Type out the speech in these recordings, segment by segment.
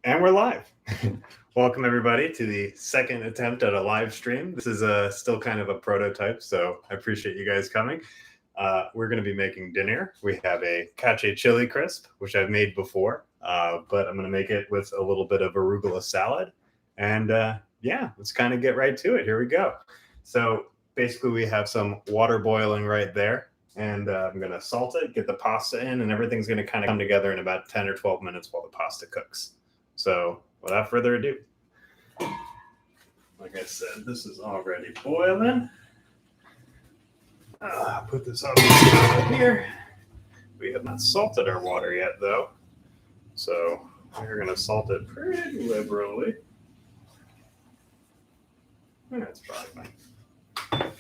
And we're live. Welcome everybody to the second attempt at a live stream. This is still kind of a prototype, so I appreciate you guys coming. We're going to be making dinner. We have a Cacio chili crisp, which I've made before, but I'm going to make it with a little bit of arugula salad. And yeah, let's kind of get right to it. Here we go. So basically we have some water boiling right there. And I'm going to salt it, get the pasta in, and everything's going to kind of come together in about 10 or 12 minutes while the pasta cooks. So without further ado, like I said, this is already boiling. Put this on here. We have not salted our water yet, though. So we're going to salt it pretty liberally. That's probably fine.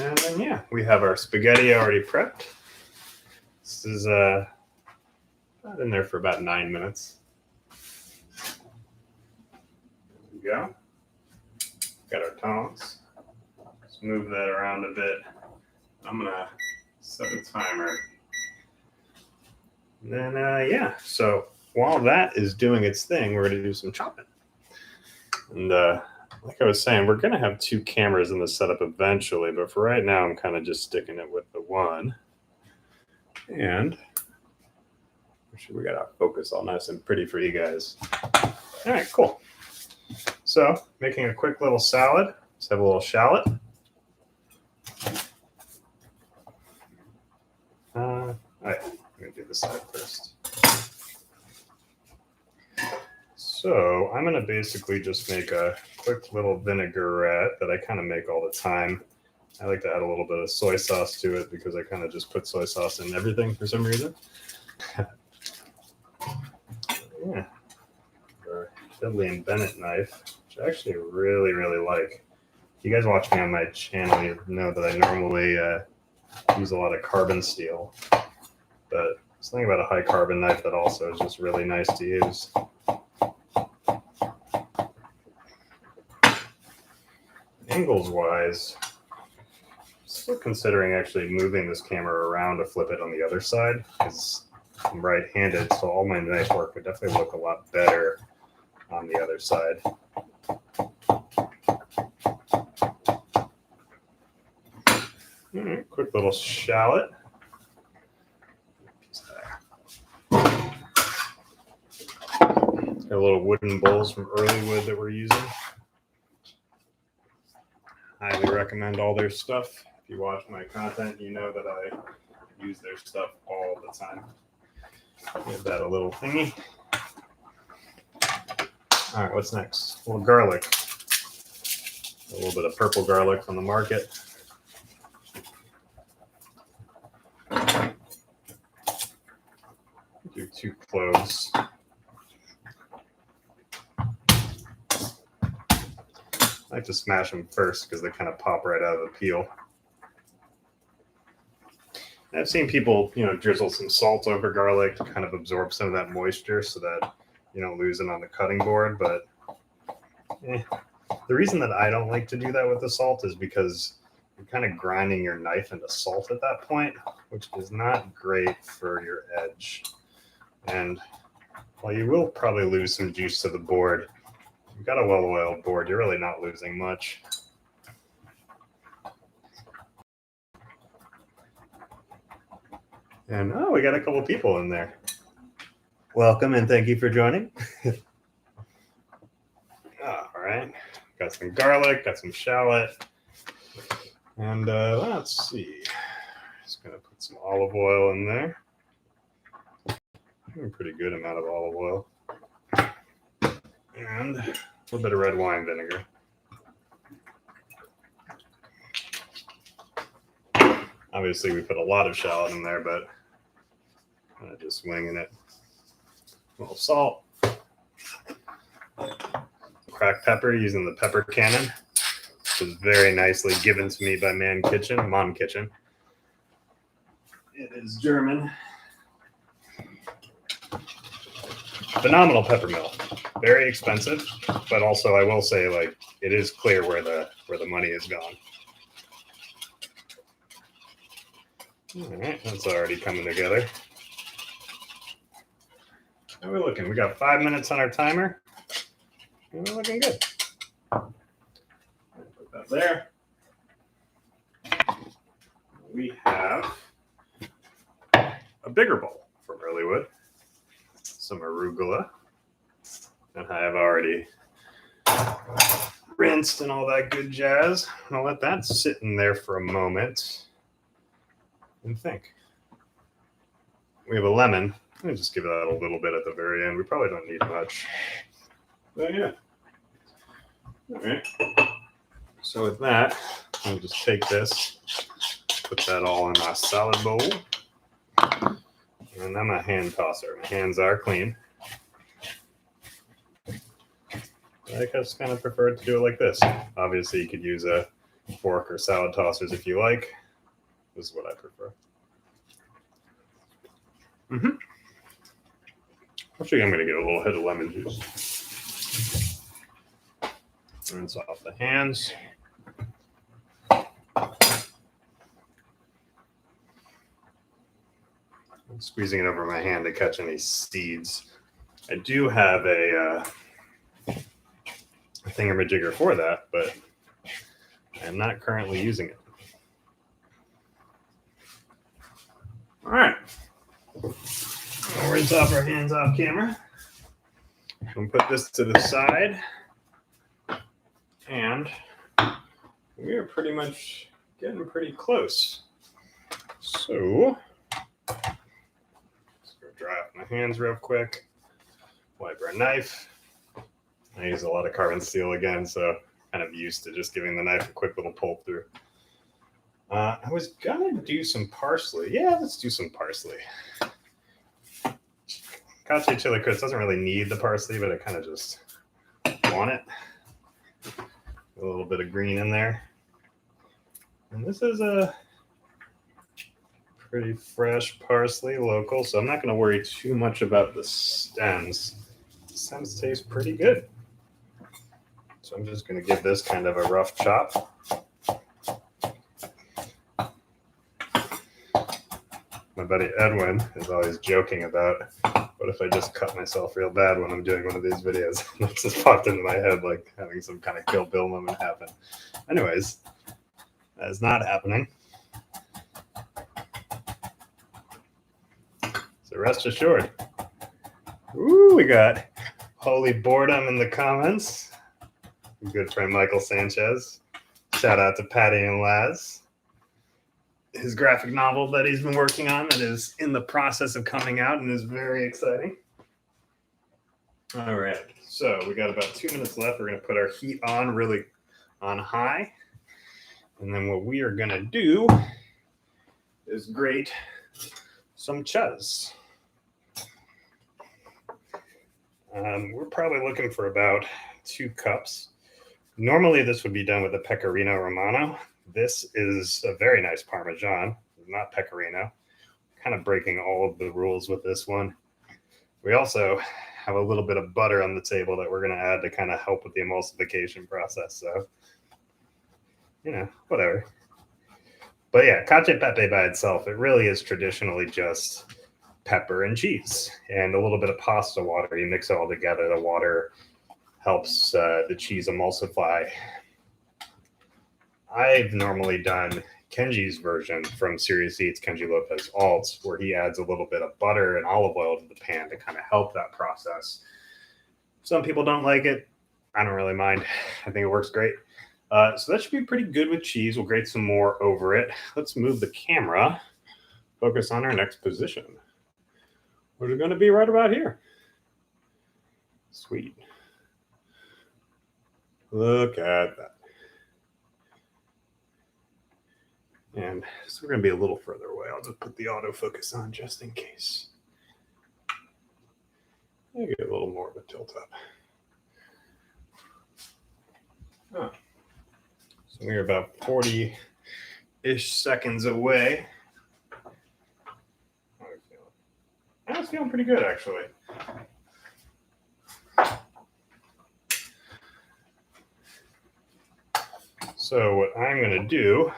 And then, yeah, we have our spaghetti already prepped. This is in there for about 9 minutes. There we go. Got our tongs. Let's move that around a bit. I'm going to set a timer. And then, yeah, so while that is doing its thing, we're going to do some chopping. And like I was saying, we're going to have two cameras in the setup eventually, but for right now, I'm kind of just sticking it with the one. And we got our focus all nice and pretty for you guys. All right, cool. So making a quick little salad. Let's have a little shallot. All right, I'm going to do this side first. So I'm going to basically just make a quick little vinaigrette that I kind of make all the time. I like to add a little bit of soy sauce to it because I kind of just put soy sauce in everything for some reason. Yeah, our Fiddly and Bennett knife, which I actually really, really like. If you guys watch me on my channel, you know that I normally use a lot of carbon steel. But there's something about a high carbon knife that also is just really nice to use. Angles wise, still considering actually moving this camera around to flip it on the other side because I'm right-handed, so all my knife work would definitely look a lot better on the other side. All right, quick little shallot. Got little wooden bowls from Earlywood that we're using. Highly recommend all their stuff. If you watch my content, you know that I use their stuff all the time. Give that a little thingy. All right, what's next? A little garlic. A little bit of purple garlic from the market. Do 2 cloves. I like to smash them first because they kind of pop right out of the peel. I've seen people, drizzle some salt over garlic to kind of absorb some of that moisture so that you don't lose it on the cutting board. But the reason that I don't like to do that with the salt is because you're kind of grinding your knife into salt at that point, which is not great for your edge. And while you will probably lose some juice to the board, you've got a well-oiled board, you're really not losing much. And we got a couple people in there. Welcome and thank you for joining. All right, got some garlic, got some shallot. And let's see, just gonna put some olive oil in there. A pretty good amount of olive oil. And a little bit of red wine vinegar. Obviously, we put a lot of shallot in there, but I'm just winging it. A little salt. Cracked pepper using the pepper cannon, which is very nicely given to me by Mom Kitchen. It is German. Phenomenal pepper mill. Very expensive, but also I will say, it is clear where the money is gone. All right, that's already coming together. How are we looking? We got 5 minutes on our timer. And we're looking good. Put that there. We have a bigger bowl from Earlywood. Some arugula that I have already rinsed and all that good jazz. I'll let that sit in there for a moment and think. We have a lemon. Let me just give that a little bit at the very end. We probably don't need much. But yeah. All right. So with that, I'll just take this, put that all in my salad bowl. And I'm a hand tosser. My hands are clean. I just kind of prefer to do it like this. Obviously, you could use a fork or salad tossers if you like. This is what I prefer. Actually, I'm going to get a little hit of lemon juice. Rinse off the hands. I'm squeezing it over my hand to catch any seeds. I do have a thingamajigger for that, but I'm not currently using it. All right. I'll rinse off our hands off camera. We'll put this to the side. And we are pretty much getting pretty close. So, let's go dry off my hands real quick. Wipe our knife. I use a lot of carbon steel again, so kind of used to just giving the knife a quick little pull through. I was gonna do some parsley. Yeah, let's do some parsley. Cacio chili crisp doesn't really need the parsley, but I kind of just want it. A little bit of green in there. And this is a pretty fresh parsley, local, so I'm not going to worry too much about the stems. The stems taste pretty good. So I'm just going to give this kind of a rough chop. My buddy Edwin is always joking about, what if I just cut myself real bad when I'm doing one of these videos? That just popped into my head, like having some kind of Kill Bill moment happen. Anyways, that is not happening. So rest assured. Ooh, we got Holy Boredom in the comments. Good friend Michael Sanchez. Shout out to Patty and Laz. His graphic novel that he's been working on that is in the process of coming out and is very exciting. All right, so we got about 2 minutes left. We're going to put our heat on really on high. And then what we are going to do is grate some chuz. We're probably looking for about 2 cups. Normally this would be done with a pecorino romano. This is a very nice Parmesan, not pecorino. Kind of breaking all of the rules with this one. We also have a little bit of butter on the table that we're going to add to kind of help with the emulsification process. So, you know, whatever. But yeah, cacio e pepe by itself, it really is traditionally just pepper and cheese and a little bit of pasta water. You mix it all together. The water helps the cheese emulsify. I've normally done Kenji's version from Serious Eats, Kenji Lopez Alts, where he adds a little bit of butter and olive oil to the pan to kind of help that process. Some people don't like it. I don't really mind. I think it works great. So that should be pretty good with cheese. We'll grate some more over it. Let's move the camera. Focus on our next position. We're going to be right about here. Sweet. Look at that. And so we're going to be a little further away. I'll just put the autofocus on just in case. I'll get a little more of a tilt up. Oh. So we're about 40-ish seconds away. How are you feeling? I was feeling pretty good, actually. So what I'm going to do,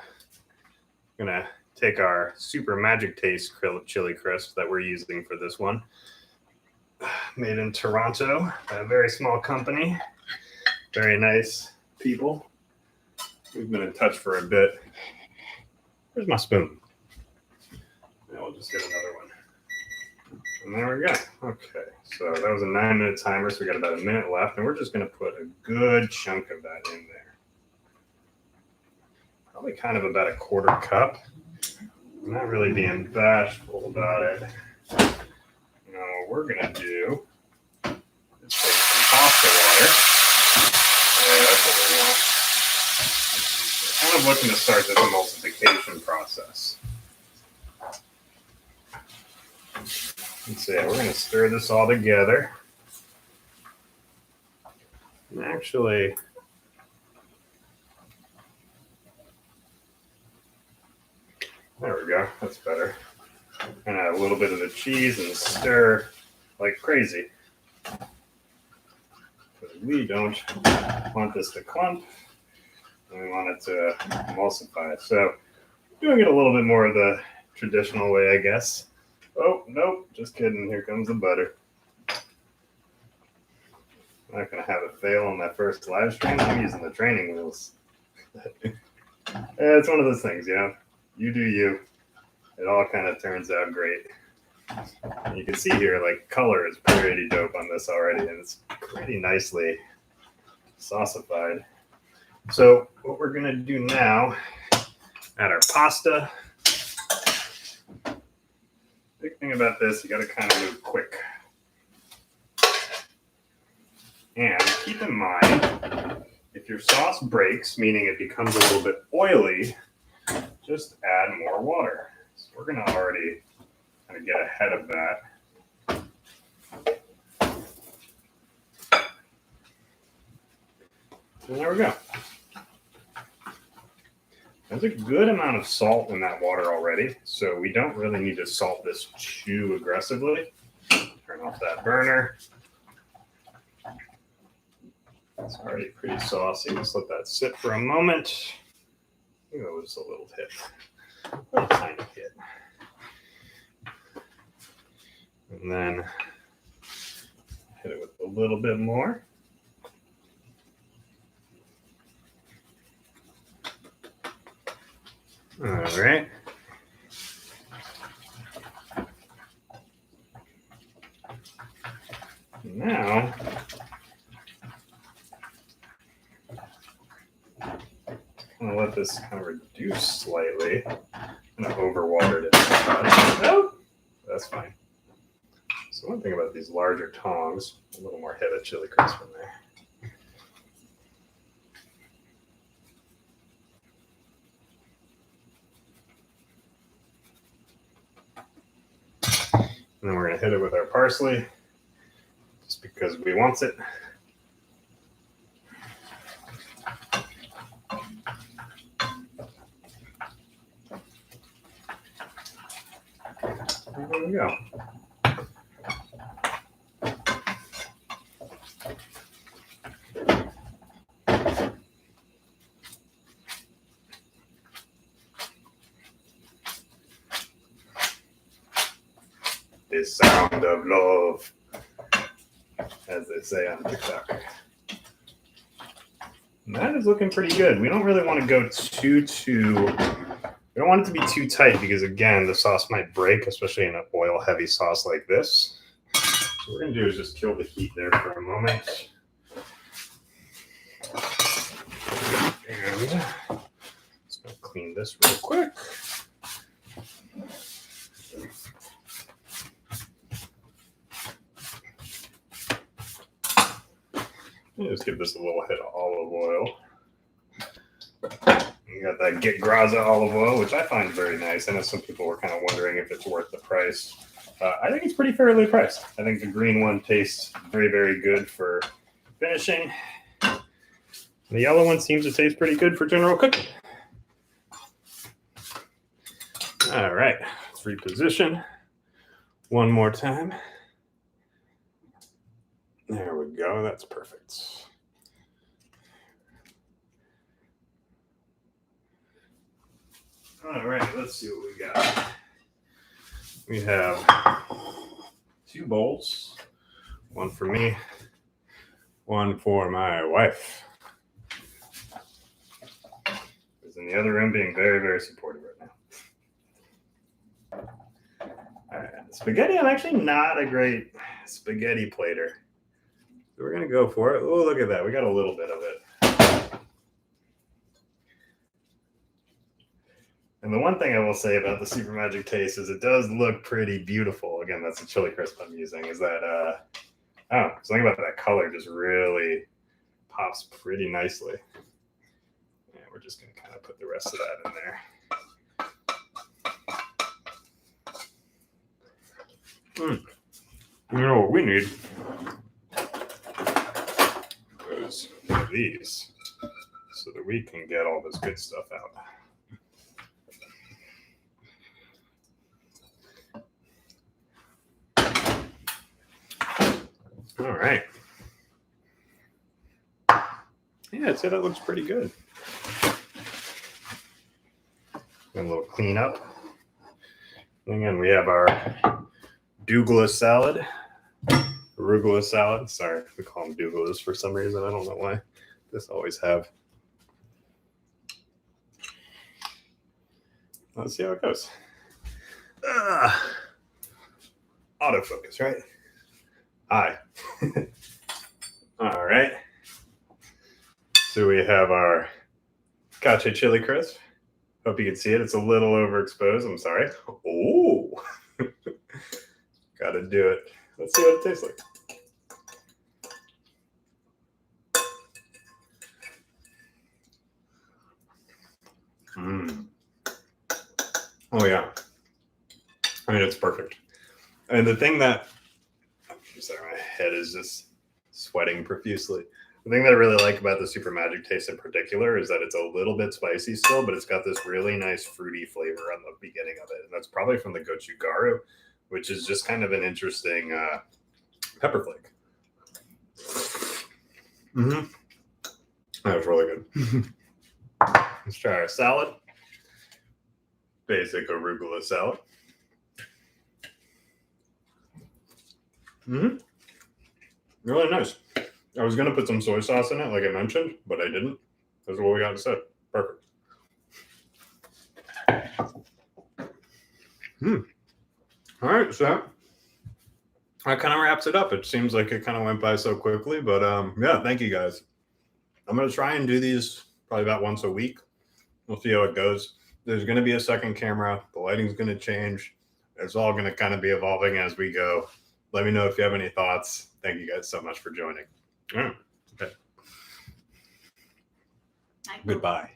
I'm going to take our super magic taste chili crisp that we're using for this one. made in Toronto by a very small company. Very nice people. We've been in touch for a bit. Where's my spoon? Yeah, we'll just get another one. And there we go. Okay, so that was a 9-minute timer, so we got about a minute left, and we're just going to put a good chunk of that in there. Probably kind of about a 1/4 cup. I'm not really being bashful about it. You know, what we're going to do is take some pasta water. Yeah, that's what we want. We're kind of looking to start this emulsification process. Let's see, we're going to stir this all together. And actually, there we go, that's better. And add a little bit of the cheese and stir like crazy. Because we don't want this to clump, and we want it to emulsify. So, doing it a little bit more the traditional way, I guess. Oh, nope, just kidding. Here comes the butter. I'm not going to have it fail on that first live stream. I'm using the training wheels. It's one of those things, you know. You do you. It all kind of turns out great. And you can see here, like, color is pretty dope on this already, and it's pretty nicely saucified. So what we're going to do now, add our pasta. Big thing about this, you got to kind of move quick. And keep in mind, if your sauce breaks, meaning it becomes a little bit oily, just add more water. So we're going to already kind of get ahead of that. And there we go. There's a good amount of salt in that water already, so we don't really need to salt this too aggressively. Turn off that burner. It's already pretty saucy. Let's let that sit for a moment. I think that was a little hit. A little tiny hit. And then hit it with a little bit more. All right. Now, I'm gonna let this kind of reduce slightly. I'm gonna overwater it. Nope, that's fine. So one thing about these larger tongs, a little more hit of chili crisp in there. And then we're going to hit it with our parsley, just because we want it. And there we go. The sound of love, as they say on TikTok. And that is looking pretty good. We don't really want to go we don't want it to be too tight because, again, the sauce might break, especially in an oil-heavy sauce like this. So what we're going to do is just kill the heat there for a moment. And just going to clean this real quick. Just give this a little hit of olive oil. You got that Get Graza olive oil, which I find very nice. I know some people were kind of wondering if it's worth the price. I think it's pretty fairly priced. I think the green one tastes very, very good for finishing. The yellow one seems to taste pretty good for general cooking. All right, let's reposition one more time. There we go. That's perfect. All right, let's see what we got. We have 2 bowls. One for me, one for my wife. Who's in the other room being very, very supportive right now. All right, spaghetti, I'm actually not a great spaghetti plater. So we're gonna go for it. Oh, look at that. We got a little bit of it. And the one thing I will say about the Super Magic Taste is it does look pretty beautiful. Again, that's the chili crisp I'm using. Is that something about that color just really pops pretty nicely. And we're just gonna kind of put the rest of that in there. You know what we need is these so that we can get all this good stuff out. All right. Yeah, I'd say that looks pretty good. And a little cleanup. And again, we have our Douglas salad, arugula salad. Sorry, we call them Douglas for some reason. I don't know why. This always have. Let's see how it goes. Autofocus, right? Hi. All right. So we have our Cacio chili crisp. Hope you can see it. It's a little overexposed. I'm sorry. Oh, gotta do it. Let's see what it tastes like. Oh yeah. I mean, it's perfect. And the thing that, I'm sorry, my head is just sweating profusely. The thing that I really like about the Super Magic Taste in particular is that it's a little bit spicy still, but it's got this really nice fruity flavor on the beginning of it. And that's probably from the gochugaru, which is just kind of an interesting pepper flake. That was really good. Let's try our salad. Basic arugula salad. Really nice. I was going to put some soy sauce in it, like I mentioned, but I didn't. That's what we got instead. Perfect. All right, so that kind of wraps it up. It seems like it kind of went by so quickly, but yeah, thank you guys. I'm going to try and do these probably about once a week. We'll see how it goes. There's going to be a second camera. The lighting's going to change. It's all going to kind of be evolving as we go. Let me know if you have any thoughts. Thank you guys so much for joining. Okay. Goodbye.